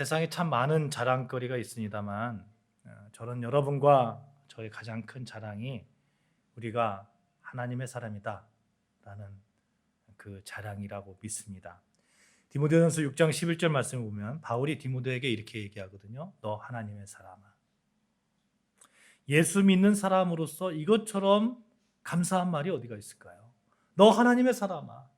세상에 참 많은 자랑거리가 있습니다만 저는 여러분과 저의 가장 큰 자랑이 우리가 하나님의 사람이다 라는 그 자랑이라고 믿습니다. 디모데전서 6장 11절 말씀을 보면 바울이 디모데에게 이렇게 얘기하거든요. 너 하나님의 사람아. 예수 믿는 사람으로서 이것처럼 감사한 말이 어디가 있을까요? 너 하나님의 사람아.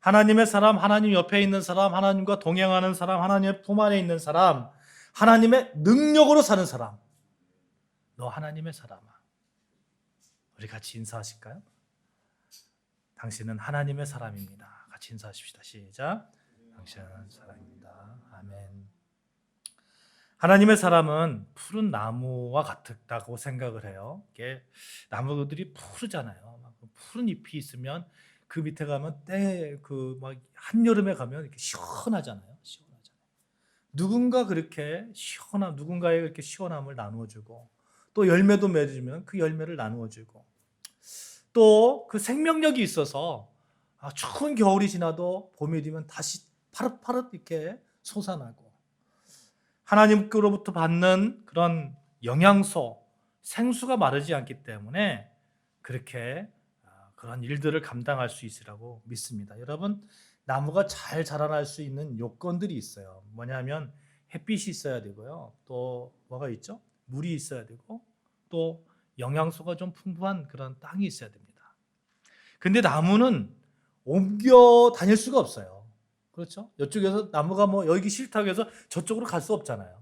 하나님의 사람, 하나님 옆에 있는 사람, 하나님과 동행하는 사람, 하나님의 품 안에 있는 사람, 하나님의 능력으로 사는 사람. 너 하나님의 사람아. 우리 같이 인사하실까요? 당신은 하나님의 사람입니다. 같이 인사하십시다. 시작. 당신은 사람입니다. 아멘. 하나님의 사람은 푸른 나무와 같다고 생각을 해요. 이게 나무들이 푸르잖아요. 푸른 잎이 있으면 그 밑에 가면 막 한여름에 가면 이렇게 시원하잖아요. 누군가의 그렇게 시원함을 나누어주고 또 열매도 맺으면 그 열매를 나누어주고 또 그 생명력이 있어서 추운 겨울이 지나도 봄이 되면 다시 파릇파릇 이렇게 솟아나고 하나님께로부터 받는 그런 영양소, 생수가 마르지 않기 때문에 그렇게 그런 일들을 감당할 수 있으라고 믿습니다. 여러분, 나무가 잘 자라날 수 있는 요건들이 있어요. 뭐냐면 햇빛이 있어야 되고요. 또 뭐가 있죠? 물이 있어야 되고 또 영양소가 좀 풍부한 그런 땅이 있어야 됩니다. 근데 나무는 옮겨 다닐 수가 없어요. 그렇죠? 이쪽에서 나무가 여기 싫다고 해서 저쪽으로 갈 수 없잖아요.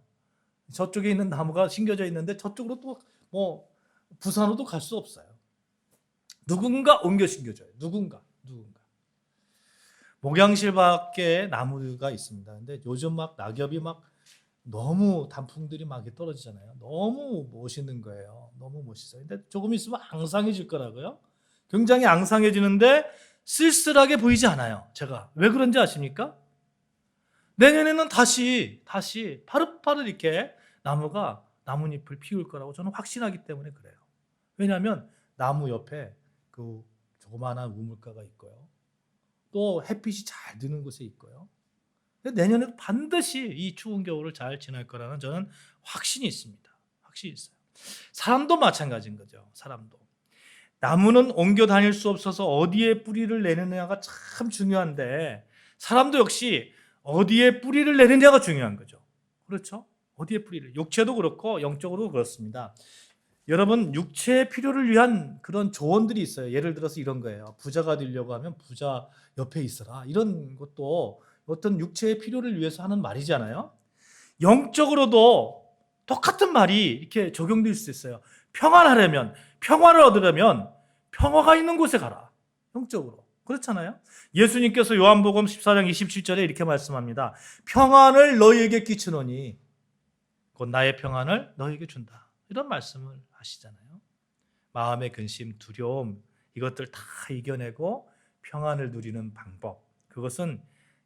저쪽에 있는 나무가 심겨져 있는데 저쪽으로 또 부산으로도 갈 수 없어요. 누군가 옮겨 심겨져요. 누군가. 목양실 밖에 나무가 있습니다. 근데 요즘 막 낙엽이 막 너무 단풍들이 막 떨어지잖아요. 너무 멋있는 거예요. 너무 멋있어요. 근데 조금 있으면 앙상해질 거라고요. 굉장히 앙상해지는데 쓸쓸하게 보이지 않아요. 제가 왜 그런지 아십니까? 내년에는 다시 파릇파릇 이렇게 나뭇잎을 피울 거라고 저는 확신하기 때문에 그래요. 왜냐하면 나무 옆에 그 조그마한 우물가가 있고요. 또 햇빛이 잘 드는 곳에 있고요. 내년에도 반드시 이 추운 겨울을 잘 지날 거라는 저는 확신이 있습니다. 확신이 있어요. 사람도 마찬가지인 거죠. 사람도. 나무는 옮겨 다닐 수 없어서 어디에 뿌리를 내느냐가 참 중요한데 사람도 역시 어디에 뿌리를 내느냐가 중요한 거죠. 그렇죠? 어디에 뿌리를. 육체도 그렇고 영적으로도 그렇습니다. 여러분, 육체의 필요를 위한 그런 조언들이 있어요. 예를 들어서 이런 거예요. 부자가 되려고 하면 부자 옆에 있어라. 이런 것도 어떤 육체의 필요를 위해서 하는 말이잖아요. 영적으로도 똑같은 말이 이렇게 적용될 수 있어요. 평화를 얻으려면 평화가 있는 곳에 가라. 영적으로. 그렇잖아요. 예수님께서 요한복음 14장 27절에 이렇게 말씀합니다. 평안을 너희에게 끼치노니 곧 나의 평안을 너희에게 준다. 이런 말씀을 하시잖아요. 마음의 근심, 두려움 이것들 다 이겨내고 평안을 누리는 방법. 그것은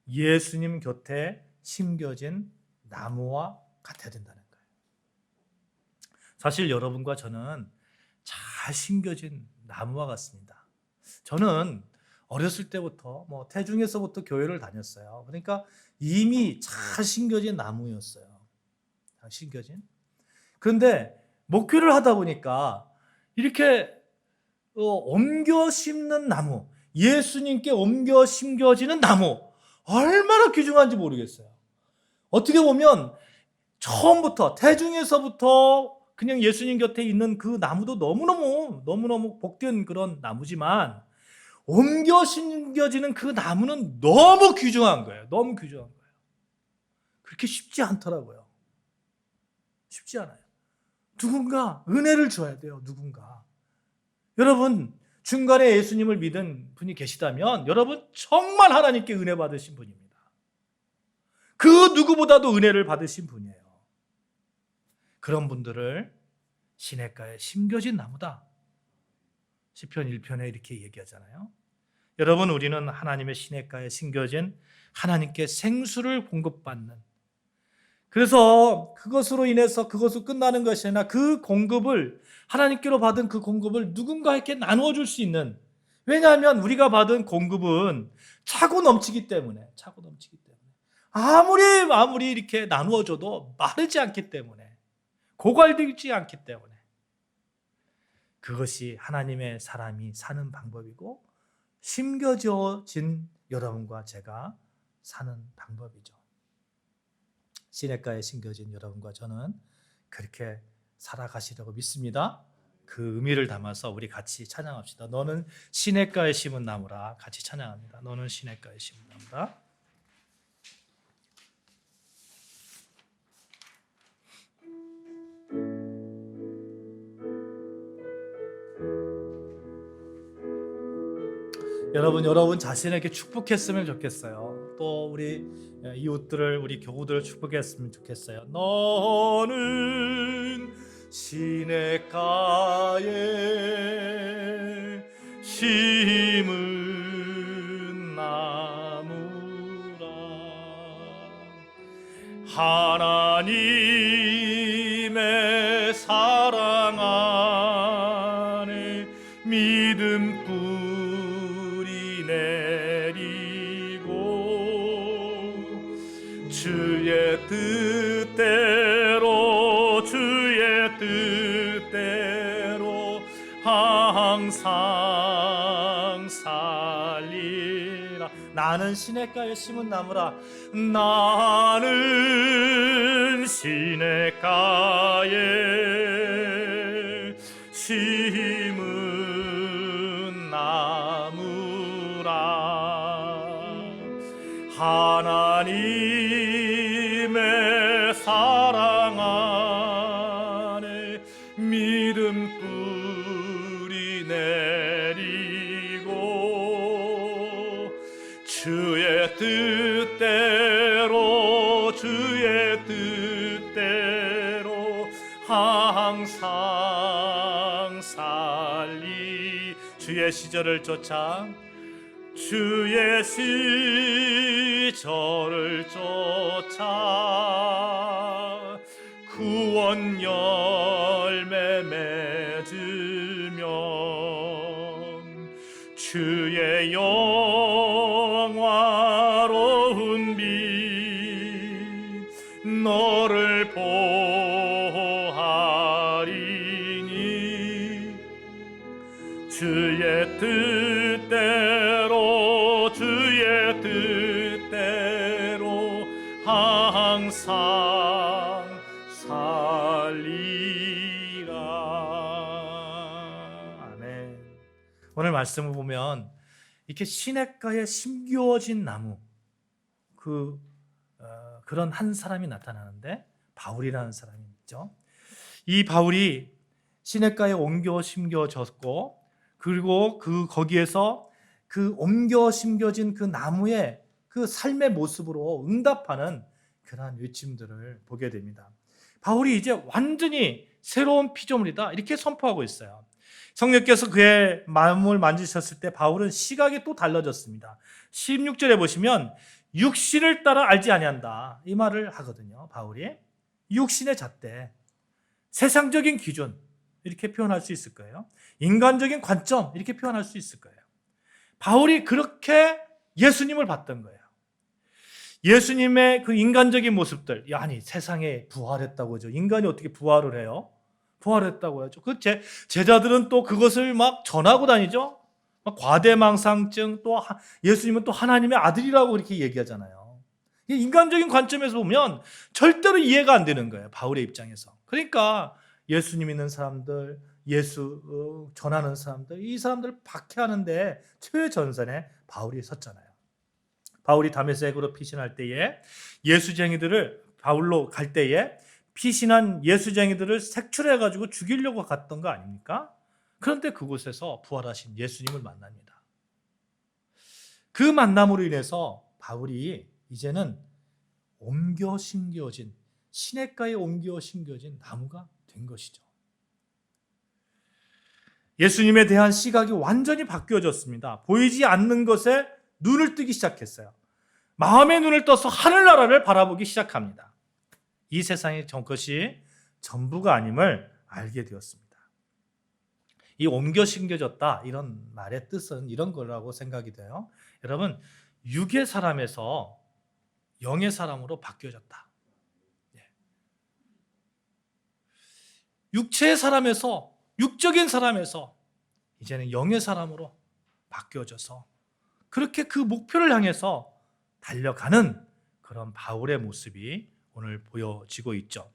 예수님 곁에 심겨진 나무와 같아야 된다는 거예요. 사실 여러분과 저는 잘 심겨진 나무와 같습니다. 저는 어렸을 때부터 태중에서부터 교회를 다녔어요. 그러니까 이미 잘 심겨진 나무였어요. 잘 심겨진. 그런데 목회를 하다 보니까 이렇게 옮겨 심는 나무, 예수님께 옮겨 심겨지는 나무 얼마나 귀중한지 모르겠어요. 어떻게 보면 처음부터 태중에서부터 그냥 예수님 곁에 있는 그 나무도 너무너무 복된 그런 나무지만 옮겨 심겨지는 그 나무는 너무 귀중한 거예요. 너무 귀중한 거예요. 그렇게 쉽지 않더라고요. 쉽지 않아요. 누군가 은혜를 줘야 돼요. 누군가. 여러분 중간에 예수님을 믿은 분이 계시다면 여러분 정말 하나님께 은혜 받으신 분입니다. 그 누구보다도 은혜를 받으신 분이에요. 그런 분들을 시냇가에 심겨진 나무다. 시편 1편에 이렇게 얘기하잖아요. 여러분 우리는 하나님의 시냇가에 심겨진 하나님께 생수를 공급받는 그래서 그것으로 인해서 그것으로 끝나는 것이 아니라 그 공급을 하나님께로 받은 그 공급을 누군가에게 나누어 줄 수 있는 왜냐하면 우리가 받은 공급은 차고 넘치기 때문에 아무리 이렇게 나누어줘도 마르지 않기 때문에, 고갈되지 않기 때문에, 그것이 하나님의 사람이 사는 방법이고 심겨진 여러분과 제가 사는 방법이죠. 시냇가에 심겨진 여러분과 저는 그렇게 살아가시려고 믿습니다. 그 의미를 담아서 우리 같이 찬양합시다. 너는 시냇가에 심은 나무라. 같이 찬양합니다. 너는 시냇가에 심은 나무라. 여러분 자신에게 축복했으면 좋겠어요. 또 우리 이웃들을, 우리 교우들을 축복했으면 좋겠어요. 너는 시냇가에 심은 나무라. 하나님의 사랑 안에 믿음 뿌리 내리고 주의 뜻대로 항상 살리라. 나는 시냇가에 심은 나무라. 나는 시냇가에 심은 나무라. 하나님의 사랑 안에 믿음 뿌리 내리고 주의 뜻대로 항상 살리. 주의 시절을 쫓아 구원 열매 맺으면 주의 영화로운 빛 너를 보하리니 주의 뜻대로 항상 살리라. 아멘. 오늘 말씀을 보면 이렇게 시냇가에 심겨진 나무, 그런 한 사람이 나타나는데 바울이라는 사람이 있죠. 이 바울이 시냇가에 옮겨 심겨졌고, 그리고 거기에서 그 옮겨 심겨진 그 나무의 그 삶의 모습으로 응답하는 그러한 외침들을 보게 됩니다. 바울이 이제 완전히 새로운 피조물이다 이렇게 선포하고 있어요. 성령께서 그의 마음을 만지셨을 때 바울은 시각이 또 달라졌습니다. 16절에 보시면 육신을 따라 알지 아니한다 이 말을 하거든요. 바울이 육신의 잣대, 세상적인 기준 이렇게 표현할 수 있을 거예요. 인간적인 관점 이렇게 표현할 수 있을 거예요. 바울이 그렇게 예수님을 봤던 거예요. 예수님의 그 인간적인 모습들, 아니 세상에 부활했다고 하죠. 인간이 어떻게 부활을 해요? 부활했다고 하죠. 그 제자들은 또 그것을 막 전하고 다니죠. 막 과대망상증, 또 예수님은 또 하나님의 아들이라고 이렇게 얘기하잖아요. 인간적인 관점에서 보면 절대로 이해가 안 되는 거예요. 바울의 입장에서. 그러니까 예수님 믿는 사람들, 예수 전하는 사람들, 이 사람들을 박해하는데 최전선에 바울이 섰잖아요. 바울이 다메섹으로 피신할 때에 바울로 갈 때에 피신한 예수쟁이들을 색출해가지고 죽이려고 갔던 거 아닙니까? 그런데 그곳에서 부활하신 예수님을 만납니다. 그 만남으로 인해서 바울이 이제는 시냇가에 옮겨 심겨진 나무가 된 것이죠. 예수님에 대한 시각이 완전히 바뀌어졌습니다. 보이지 않는 것에 눈을 뜨기 시작했어요. 마음의 눈을 떠서 하늘나라를 바라보기 시작합니다. 이 세상의 것이 전부가 아님을 알게 되었습니다. 이 옮겨 심겨졌다 이런 말의 뜻은 이런 거라고 생각이 돼요. 여러분, 육의 사람에서 영의 사람으로 바뀌어졌다. 육체의 사람에서, 육적인 사람에서 이제는 영의 사람으로 바뀌어져서 그렇게 그 목표를 향해서 달려가는 그런 바울의 모습이 오늘 보여지고 있죠.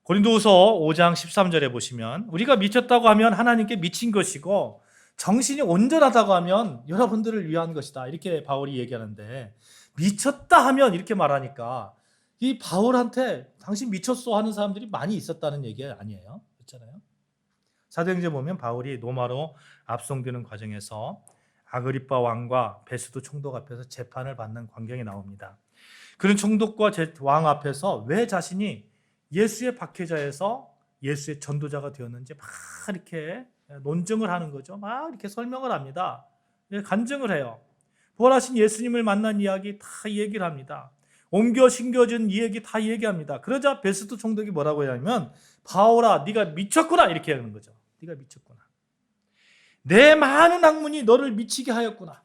고린도후서 5장 13절에 보시면 우리가 미쳤다고 하면 하나님께 미친 것이고 정신이 온전하다고 하면 여러분들을 위한 것이다. 이렇게 바울이 얘기하는데 미쳤다 하면 이렇게 말하니까 이 바울한테 당신 미쳤어 하는 사람들이 많이 있었다는 얘기 아니에요? 그렇잖아요. 사도행전 보면 바울이 로마로 압송되는 과정에서 아그리빠 왕과 베스도 총독 앞에서 재판을 받는 광경이 나옵니다. 그런 총독과 왕 앞에서 왜 자신이 예수의 박해자에서 예수의 전도자가 되었는지 막 이렇게 논증을 하는 거죠. 막 이렇게 설명을 합니다. 간증을 해요. 부활하신 예수님을 만난 이야기 다 얘기를 합니다. 옮겨 심겨진 이야기 다 얘기합니다. 그러자 베스도 총독이 뭐라고 하냐면 바울아 네가 미쳤구나 이렇게 하는 거죠. 네가 미쳤구나. 내 많은 학문이 너를 미치게 하였구나.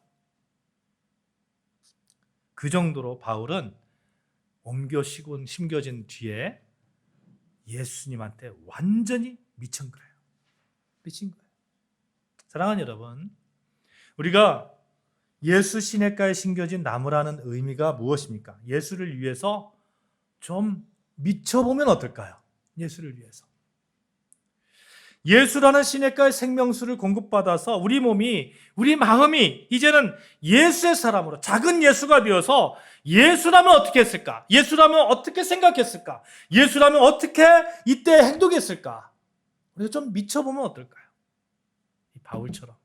그 정도로 바울은 옮겨 심겨진 뒤에 예수님한테 완전히 미친 거예요. 미친 거예요. 사랑하는 여러분, 우리가 예수 시냇가에 심겨진 나무라는 의미가 무엇입니까? 예수를 위해서 좀 미쳐보면 어떨까요? 예수를 위해서. 예수라는 시냇가의 생명수를 공급받아서 우리 몸이, 우리 마음이 이제는 예수의 사람으로 작은 예수가 되어서 예수라면 어떻게 했을까? 예수라면 어떻게 생각했을까? 예수라면 어떻게 이때 행동했을까? 우리가 좀 미쳐보면 어떨까요? 이 바울처럼.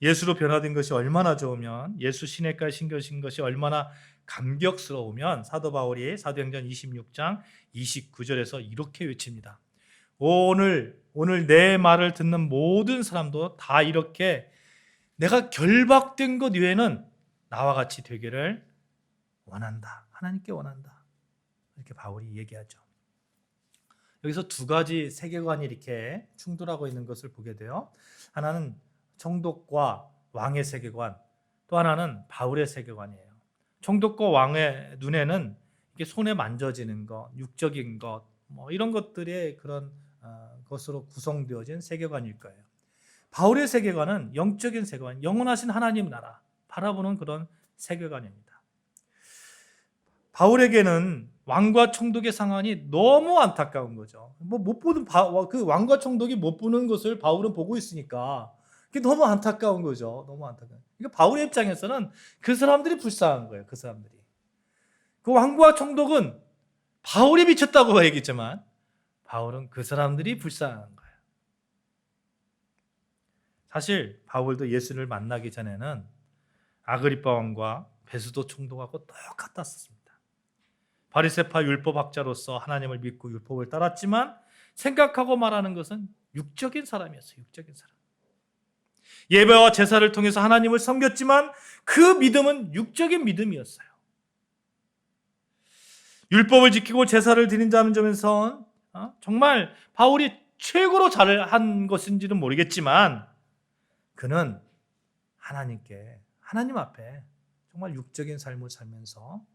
예수로 변화된 것이 얼마나 좋으면, 예수 시냇가에 심겨진 것이 얼마나 감격스러우면 사도 바울이 사도행전 26장 29절에서 이렇게 외칩니다. 오늘 내 말을 듣는 모든 사람도 다 이렇게 내가 결박된 것 외에는 나와 같이 되기를 원한다. 하나님께 원한다. 이렇게 바울이 얘기하죠. 여기서 두 가지 세계관이 이렇게 충돌하고 있는 것을 보게 돼요. 하나는 총독과 왕의 세계관, 또 하나는 바울의 세계관이에요. 총독과 왕의 눈에는 이게 손에 만져지는 것, 육적인 것, 뭐 이런 것들의 그런 것으로 구성되어진 세계관일 거예요. 바울의 세계관은 영적인 세계관, 영원하신 하나님 나라 바라보는 그런 세계관입니다. 바울에게는 왕과 총독의 상황이 너무 안타까운 거죠. 못 보는 그 왕과 총독이 못 보는 것을 바울은 보고 있으니까 그게 너무 안타까운 거죠. 너무 안타까운. 그러니까 바울의 입장에서는 그 사람들이 불쌍한 거예요. 그 사람들이. 그 왕과 총독은 바울이 미쳤다고 얘기했지만 바울은 그 사람들이 불쌍한 거예요. 사실 바울도 예수를 만나기 전에는 아그리빠 왕과 베스도 총독하고 똑같았습니다. 바리새파 율법학자로서 하나님을 믿고 율법을 따랐지만 생각하고 말하는 것은 육적인 사람이었어요. 육적인 사람. 예배와 제사를 통해서 하나님을 섬겼지만 그 믿음은 육적인 믿음이었어요. 율법을 지키고 제사를 드린다는 점에서 정말 바울이 최고로 잘한 것인지는 모르겠지만 그는 하나님 앞에 정말 육적인 삶을 살면서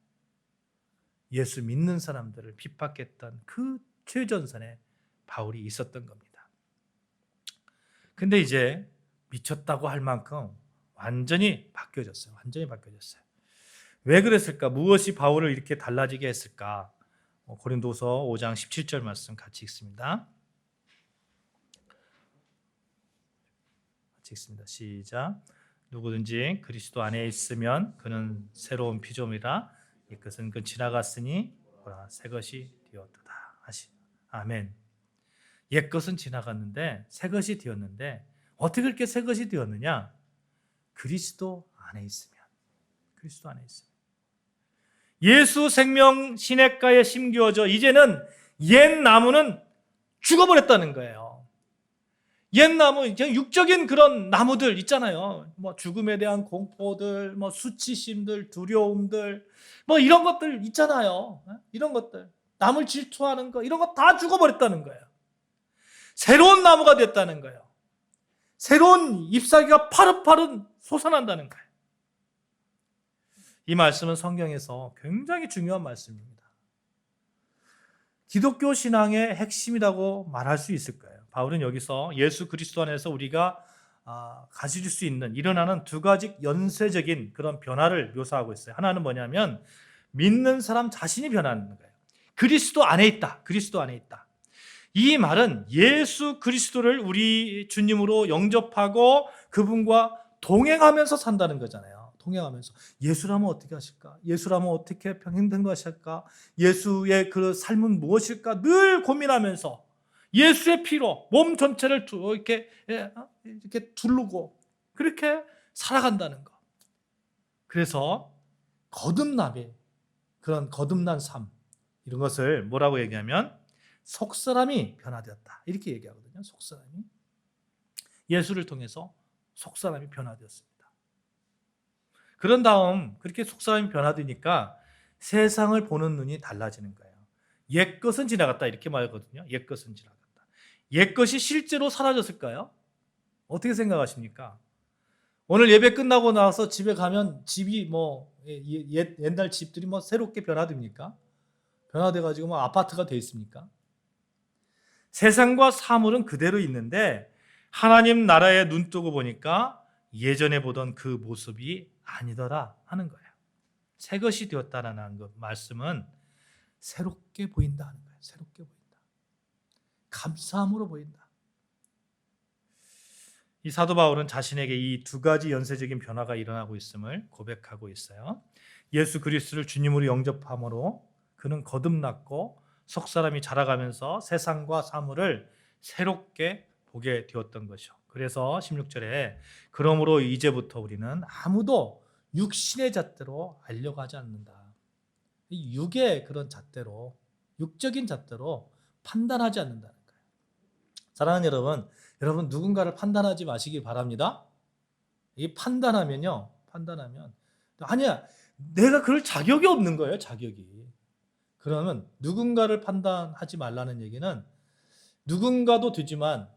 예수 믿는 사람들을 핍박했던 그 최전선에 바울이 있었던 겁니다. 근데 이제 미쳤다고 할 만큼 완전히 바뀌어졌어요. 완전히 바뀌어졌어요. 왜 그랬을까? 무엇이 바울을 이렇게 달라지게 했을까? 고린도서 5장 17절 말씀 같이 읽습니다. 같이 읽습니다. 시작. 누구든지 그리스도 안에 있으면 그는 새로운 피조물이라 이것은 그 지나갔으니 보라 새 것이 되었도다 하시. 아멘. 옛 것은 지나갔는데 새 것이 되었는데 어떻게 그렇게 새 것이 되었느냐? 그리스도 안에 있으면. 그리스도 안에 있으면. 예수 생명 시냇가에 심겨져 이제는 옛 나무는 죽어버렸다는 거예요. 옛 나무, 그냥 육적인 그런 나무들 있잖아요. 뭐 죽음에 대한 공포들, 뭐 수치심들, 두려움들, 뭐 이런 것들 있잖아요. 이런 것들, 남을 질투하는 거, 이런 거 다 죽어버렸다는 거예요. 새로운 나무가 됐다는 거예요. 새로운 잎사귀가 파릇파릇 솟아난다는 거예요. 이 말씀은 성경에서 굉장히 중요한 말씀입니다. 기독교 신앙의 핵심이라고 말할 수 있을 거예요. 바울은 여기서 예수 그리스도 안에서 우리가 가질 수 있는 일어나는 두 가지 연쇄적인 그런 변화를 묘사하고 있어요. 하나는 뭐냐면 믿는 사람 자신이 변하는 거예요. 그리스도 안에 있다. 그리스도 안에 있다. 이 말은 예수 그리스도를 우리 주님으로 영접하고 그분과 동행하면서 산다는 거잖아요. 동행하면서 예수라면 어떻게 하실까? 예수라면 어떻게 행동하실까? 예수의 그 삶은 무엇일까? 늘 고민하면서 예수의 피로 몸 전체를 이렇게 두르고 그렇게 살아간다는 거. 그래서 거듭남이 그런 거듭난 삶 이런 것을 뭐라고 얘기하면 속사람이 변화되었다 이렇게 얘기하거든요. 속사람이 예수를 통해서 속사람이 변화되었습니다. 그런 다음 그렇게 속사람이 변화되니까 세상을 보는 눈이 달라지는 거예요. 옛것은 지나갔다 이렇게 말하거든요. 옛것은 지나갔다. 옛것이 실제로 사라졌을까요? 어떻게 생각하십니까? 오늘 예배 끝나고 나서 집에 가면 집이 옛날 집들이 새롭게 변화됩니까? 변화돼가지고 아파트가 돼 있습니까? 세상과 사물은 그대로 있는데 하나님 나라에 눈 뜨고 보니까 예전에 보던 그 모습이 아니더라 하는 거예요. 새 것이 되었다라는 말씀은 새롭게 보인다 하는 거예요. 새롭게 보인다. 감사함으로 보인다. 이 사도 바울은 자신에게 이 두 가지 연쇄적인 변화가 일어나고 있음을 고백하고 있어요. 예수 그리스도를 주님으로 영접함으로 그는 거듭났고 속사람이 자라가면서 세상과 사물을 새롭게 보게 되었던 것이죠. 그래서 16절에 그러므로 이제부터 우리는 아무도 육신의 잣대로 알려고 하지 않는다. 육의 그런 잣대로 육적인 잣대로 판단하지 않는다는 거예요. 사랑하는 여러분 누군가를 판단하지 마시기 바랍니다. 이 판단하면 아니야 내가 그럴 자격이 없는 거예요. 자격이. 그러면 누군가를 판단하지 말라는 얘기는 누군가도 되지만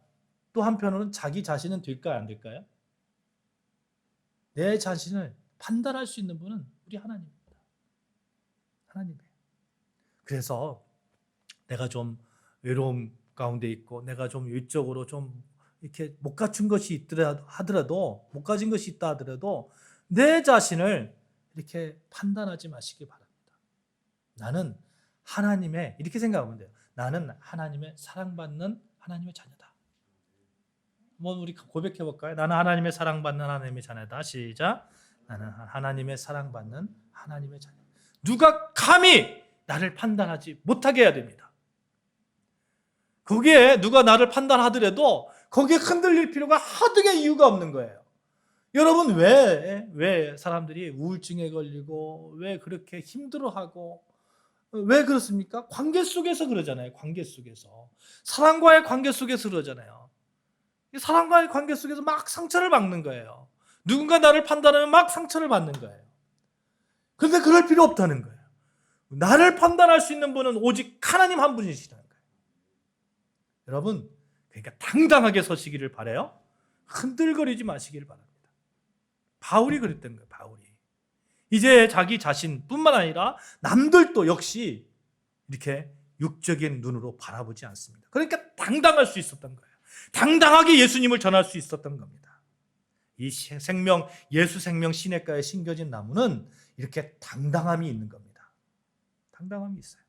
또 한편으로는 자기 자신은 될까요? 안 될까요? 내 자신을 판단할 수 있는 분은 우리 하나님입니다. 하나님이에요. 그래서 내가 좀 외로움 가운데 있고 내가 좀 외적으로 좀 이렇게 못 갖춘 것이 있더라 하더라도 못 가진 것이 있다 하더라도 내 자신을 이렇게 판단하지 마시기 바랍니다. 나는 하나님의 이렇게 생각하면 돼요. 나는 하나님의 사랑받는 하나님의 자녀다. 한번 우리 고백해 볼까요? 나는 하나님의 사랑받는 하나님의 자녀다. 시작. 나는 하나님의 사랑받는 하나님의 자녀. 누가 감히 나를 판단하지 못하게 해야 됩니다. 거기에 누가 나를 판단하더라도 거기에 흔들릴 필요가 하등의 이유가 없는 거예요. 여러분 왜 사람들이 우울증에 걸리고 왜 그렇게 힘들어하고 왜 그렇습니까? 관계 속에서 그러잖아요. 관계 속에서. 사랑과의 관계 속에서 그러잖아요. 사랑과의 관계 속에서 막 상처를 받는 거예요. 누군가 나를 판단하면 막 상처를 받는 거예요. 그런데 그럴 필요 없다는 거예요. 나를 판단할 수 있는 분은 오직 하나님 한 분이시라는 거예요. 여러분, 그러니까 당당하게 서시기를 바라요. 흔들거리지 마시기를 바랍니다. 바울이 그랬던 거예요. 바울이. 이제 자기 자신뿐만 아니라 남들도 역시 이렇게 육적인 눈으로 바라보지 않습니다. 그러니까 당당할 수 있었던 거예요. 당당하게 예수님을 전할 수 있었던 겁니다. 이 생명, 예수 생명 시냇가에 심겨진 나무는 이렇게 당당함이 있는 겁니다. 당당함이 있어요.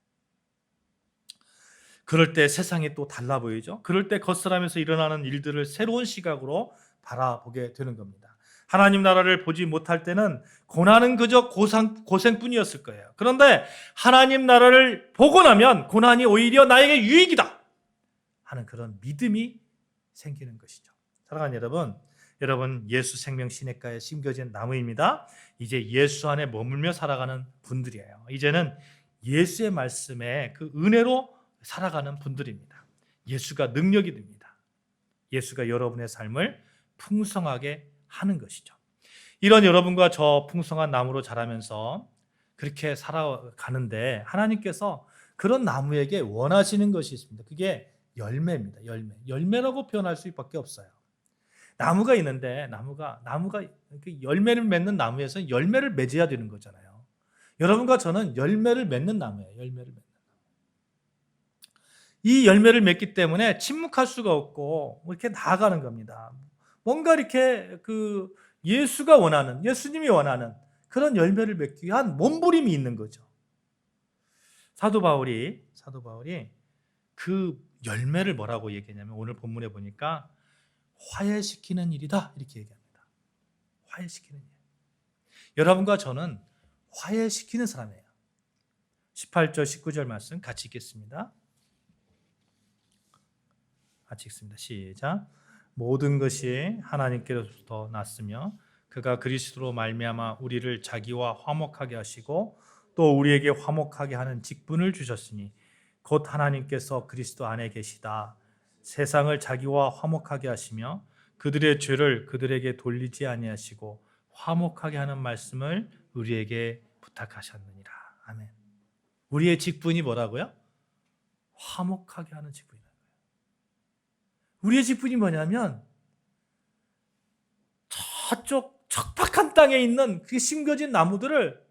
그럴 때 세상이 또 달라 보이죠. 그럴 때 겉사람에서 일어나는 일들을 새로운 시각으로 바라보게 되는 겁니다. 하나님 나라를 보지 못할 때는 고난은 그저 고생뿐이었을 거예요. 그런데 하나님 나라를 보고 나면 고난이 오히려 나에게 유익이다 하는 그런 믿음이 생기는 것이죠. 사랑하는 여러분 예수 생명 시냇가에 심겨진 나무입니다. 이제 예수 안에 머물며 살아가는 분들이에요. 이제는 예수의 말씀에 그 은혜로 살아가는 분들입니다. 예수가 능력이 됩니다. 예수가 여러분의 삶을 풍성하게 하는 것이죠. 이런 여러분과 저 풍성한 나무로 자라면서 그렇게 살아가는데 하나님께서 그런 나무에게 원하시는 것이 있습니다. 그게 열매입니다. 열매라고 표현할 수밖에 없어요. 나무가 있는데 나무가 열매를 맺는 나무에서 열매를 맺어야 되는 거잖아요. 여러분과 저는 열매를 맺는 나무예요. 열매를 맺는. 이 열매를 맺기 때문에 침묵할 수가 없고 이렇게 나아가는 겁니다. 뭔가 이렇게 예수가 원하는, 예수님이 원하는 그런 열매를 맺기 위한 몸부림이 있는 거죠. 사도 바울이 그 열매를 뭐라고 얘기했냐면 오늘 본문에 보니까 화해시키는 일이다 이렇게 얘기합니다. 화해시키는 일. 여러분과 저는 화해시키는 사람이에요. 18절 19절 말씀 같이 읽겠습니다. 같이 읽습니다. 시작. 모든 것이 하나님께로부터 났으며 그가 그리스도로 말미암아 우리를 자기와 화목하게 하시고 또 우리에게 화목하게 하는 직분을 주셨으니 곧 하나님께서 그리스도 안에 계시다 세상을 자기와 화목하게 하시며 그들의 죄를 그들에게 돌리지 아니하시고 화목하게 하는 말씀을 우리에게 부탁하셨느니라. 아멘. 우리의 직분이 뭐라고요? 화목하게 하는 직분이라는 거예요. 우리의 직분이 뭐냐면 저쪽 척박한 땅에 있는 그 심겨진 나무들을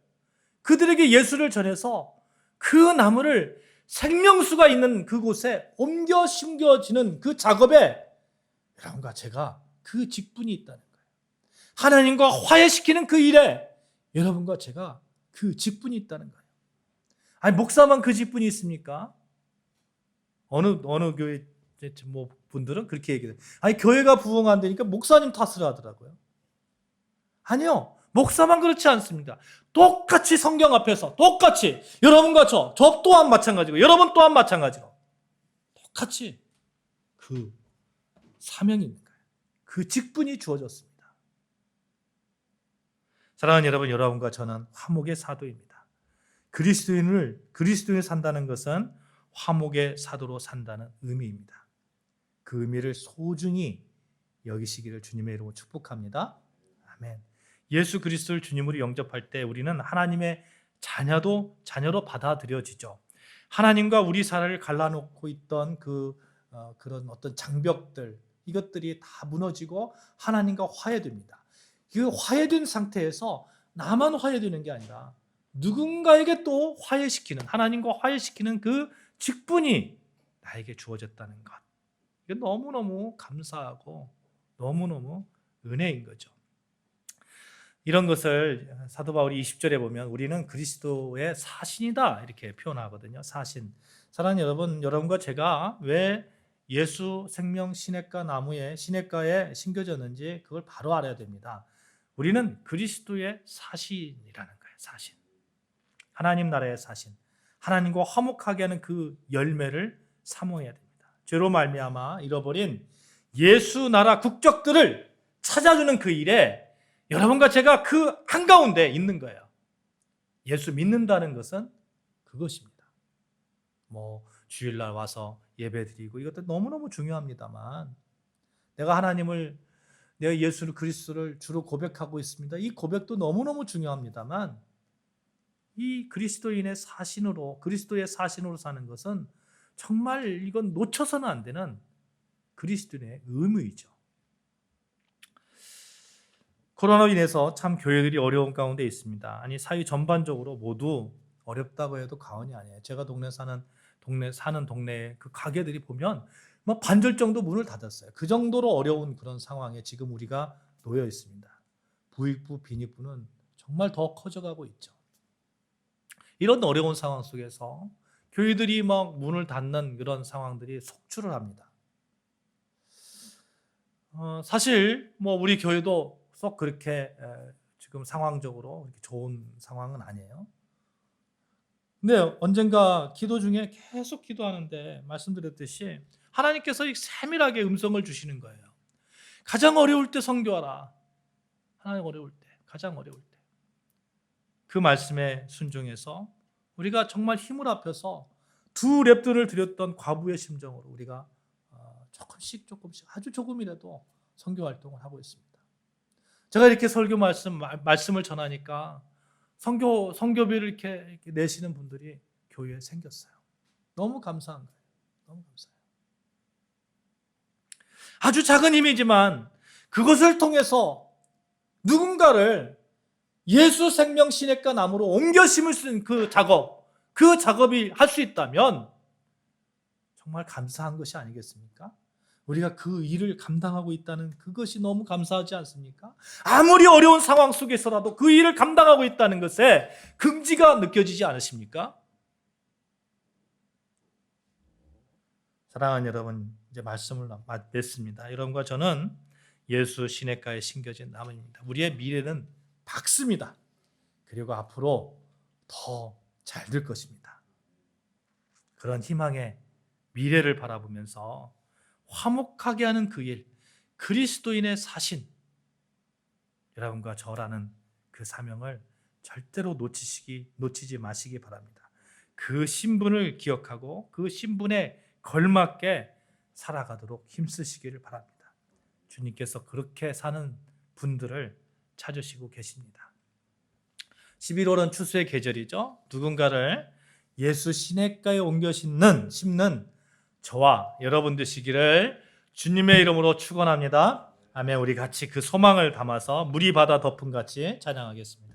그들에게 예수를 전해서 그 나무를 생명수가 있는 그곳에 옮겨 심겨지는 그 작업에 여러분과 제가 그 직분이 있다는 거예요. 하나님과 화해시키는 그 일에 여러분과 제가 그 직분이 있다는 거예요. 아니 목사만 그 직분이 있습니까? 어느 교회 분들은 그렇게 얘기해요. 아니 교회가 부흥 안 되니까 목사님 탓을 하더라고요. 아니요. 목사만 그렇지 않습니다. 똑같이 성경 앞에서 똑같이 여러분과 저 또한 마찬가지고 여러분 또한 마찬가지로 똑같이 그 사명이 있는 거예요. 그 직분이 주어졌습니다. 사랑하는 여러분, 여러분과 저는 화목의 사도입니다. 그리스도인을 산다는 것은 화목의 사도로 산다는 의미입니다. 그 의미를 소중히 여기시기를 주님의 이름으로 축복합니다. 아멘. 예수 그리스도를 주님으로 영접할 때 우리는 하나님의 자녀로 받아들여지죠. 하나님과 우리 사이를 갈라놓고 있던 그런 어떤 장벽들 이것들이 다 무너지고 하나님과 화해됩니다. 그 화해된 상태에서 나만 화해되는 게 아니라 누군가에게 또 화해시키는 하나님과 화해시키는 그 직분이 나에게 주어졌다는 것. 이게 너무너무 감사하고 너무너무 은혜인 거죠. 이런 것을 사도 바울이 20절에 보면 우리는 그리스도의 사신이다 이렇게 표현하거든요. 사신. 사랑하는 여러분, 여러분과 제가 왜 예수 생명 시냇가에 심겨졌는지 그걸 바로 알아야 됩니다. 우리는 그리스도의 사신이라는 거예요. 사신. 하나님 나라의 사신. 하나님과 화목하게 하는 그 열매를 사모해야 됩니다. 죄로 말미암아 잃어버린 예수 나라 국적들을 찾아주는 그 일에 여러분과 제가 그 한가운데 있는 거예요. 예수 믿는다는 것은 그것입니다. 주일날 와서 예배드리고 이것도 너무너무 중요합니다만 내가 예수 그리스도를 주로 고백하고 있습니다. 이 고백도 너무너무 중요합니다만 이 그리스도의 사신으로 사는 것은 정말 이건 놓쳐서는 안 되는 그리스도인의 의무이죠. 코로나로 인해서 참 교회들이 어려운 가운데 있습니다. 아니 사회 전반적으로 모두 어렵다고 해도 과언이 아니에요. 제가 사는 동네에 그 가게들이 보면 반절 정도 문을 닫았어요. 그 정도로 어려운 그런 상황에 지금 우리가 놓여 있습니다. 부익부, 빈익부는 정말 더 커져가고 있죠. 이런 어려운 상황 속에서 교회들이 문을 닫는 그런 상황들이 속출을 합니다. 사실 우리 교회도 썩 그렇게 지금 상황적으로 그렇게 좋은 상황은 아니에요. 근데 언젠가 기도 중에 계속 기도하는데 말씀드렸듯이 하나님께서 세밀하게 음성을 주시는 거예요. 가장 어려울 때 선교하라. 하나님 가장 어려울 때. 그 말씀에 순종해서 우리가 정말 힘을 합해서 2랩들을 드렸던 과부의 심정으로 우리가 조금씩 아주 조금이라도 선교 활동을 하고 있습니다. 제가 이렇게 설교 말씀을 전하니까 선교비를 이렇게 내시는 분들이 교회에 생겼어요. 너무 감사한 거예요. 너무 감사해요. 아주 작은 힘이지만 그것을 통해서 누군가를 예수 생명 시냇가 나무로 옮겨 심을 수 있는 그 작업이 할 수 있다면 정말 감사한 것이 아니겠습니까? 우리가 그 일을 감당하고 있다는 그것이 너무 감사하지 않습니까? 아무리 어려운 상황 속에서라도 그 일을 감당하고 있다는 것에 긍지가 느껴지지 않으십니까? 사랑하는 여러분, 이제 말씀을 맺습니다. 여러분과 저는 예수 시냇가에 심겨진 나무입니다. 우리의 미래는 밝습니다. 그리고 앞으로 더 잘 될 것입니다. 그런 희망의 미래를 바라보면서 화목하게 하는 그 일, 그리스도인의 사신, 여러분과 저라는 그 사명을 절대로 놓치지 마시기 바랍니다. 그 신분을 기억하고 그 신분에 걸맞게 살아가도록 힘쓰시기를 바랍니다. 주님께서 그렇게 사는 분들을 찾으시고 계십니다. 11월은 추수의 계절이죠. 누군가를 예수 시냇가에 옮겨 심는 저와 여러분 되시기를 주님의 이름으로 축원합니다. 아멘. 우리 같이 그 소망을 담아서 물이 바다 덮음 같이 찬양하겠습니다.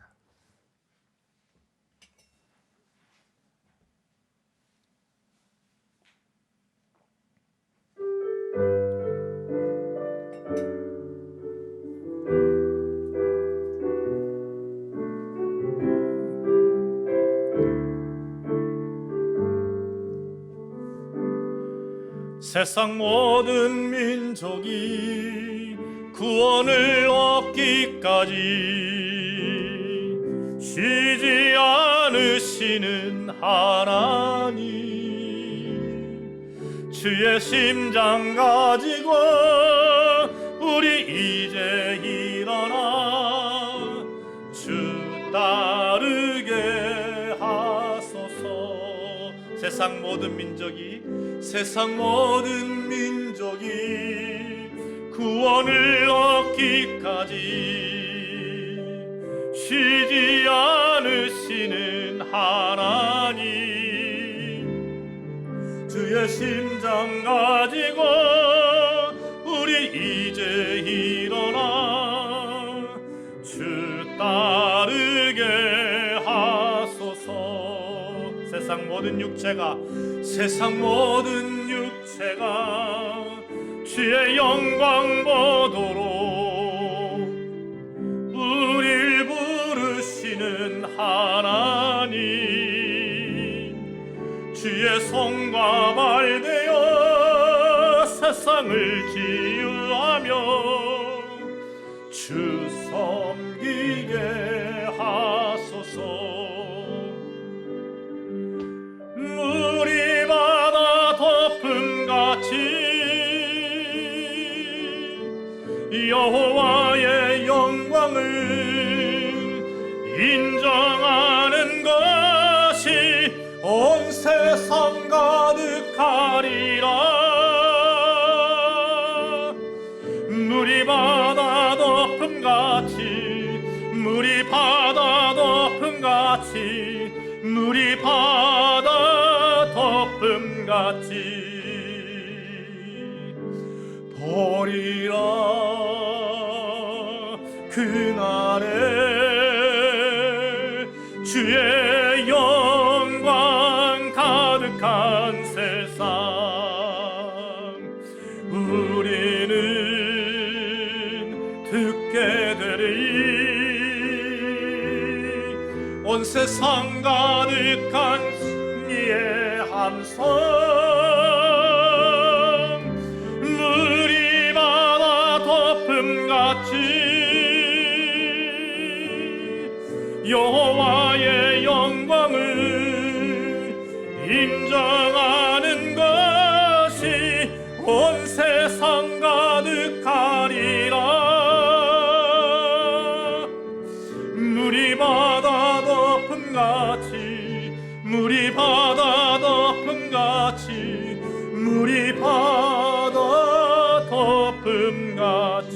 세상 모든 민족이 구원을 얻기까지 쉬지 않으시는 하나님, 주의 심장 가지고 우리 이제 일어나 주 따르게 하소서. 세상 모든 민족이 구원을 얻기까지 쉬지 않으시는 하나님, 주의 심장 가지고 우리 이제 일어나 주 따르게 하소서. 세상 모든 육체가 주의 영광 보도록 우릴 부르시는 하나님, 주의 손과 발 되어 세상을 치유하며 주 섬기게 하소서. 물이 바다 덮음같이 여호와의 영광을 인정하는 것이 온 세상 가득하리라. 물이 바다 덮음같이 물이 바다 덮음같이 보리라. 그날에 주의 영광 가득한 세상, 우리는 듣게 되리. 온 세상 가득한 이의 함성, 물이 바다 덮음같이 여호와의 영광을 인정하는 것이 온 세상 가득하리라. 물이 바다 덮음같이 물이 바다 덮음같이